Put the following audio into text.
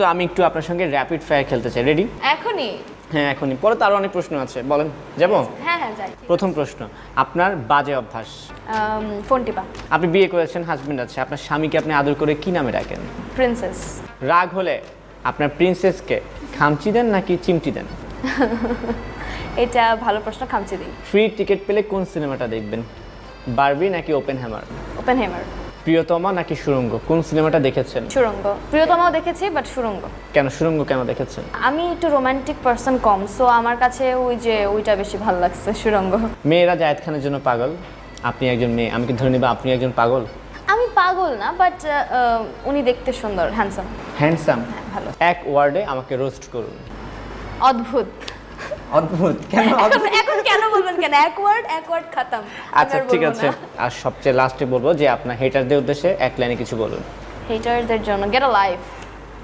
তো আমি একটু আপনার সঙ্গে র্যাপিড ফায়ার খেলতে চাই। রেডি? এখনই? হ্যাঁ এখনই। পরে তো আরো অনেক প্রশ্ন আছে, বলেন। যাবো? হ্যাঁ হ্যাঁ যাই। প্রথম প্রশ্ন, আপনার বাজে অভ্যাস। ফোন টিপা। আপনি বিয়ে করেছেন, হাজবেন্ড আছে, আপনার স্বামীকে আপনি আদর করে কি নামে ডাকেন? প্রিন্সেস। রাগ হলে আপনার প্রিন্সেসকে খামচি দেন নাকি চিমটি দেন? এটা ভালো প্রশ্ন, খামচি দিই। ফ্রি টিকিট পেলে কোন সিনেমাটা দেখবেন? বারবি নাকি ওপেন হ্যামার? Open hammer. প্রিয়তমা নাকি সুড়ঙ্গ, কোন সিনেমাটা দেখেছেন? সুড়ঙ্গ। প্রিয়তমাও দেখেছি বাট সুড়ঙ্গ। কেন সুড়ঙ্গ কেন দেখেছেন? আমি একটু রোমান্টিক পারসন কম, সো আমার কাছে ওইটা বেশি ভালো লাগছে, সুড়ঙ্গ। মেয়েরা জায়েদ খানের জন্য পাগল, আপনি একজন মেয়ে, আমি কি ধরে নেব আপনি একজন পাগল? আমি পাগল না, বাট উনি দেখতে সুন্দর, হ্যান্ডসাম। হ্যান্ডসাম। ভালো। এক ওয়ার্ডে আমাকে রোস্ট করুন। অদ্ভুত। অদ্ভুত? কেন অদ্ভুত? এখন কেন বলবেন কেন? এক ওয়ার্ড খতম। আচ্ছা ঠিক আছে, আর সবচেয়ে লাস্টে বলবো যে আপনার হেটারদের উদ্দেশ্যে এক লাইনে কিছু বলুন। হেটারদের জন্য গেট আ লাইফ।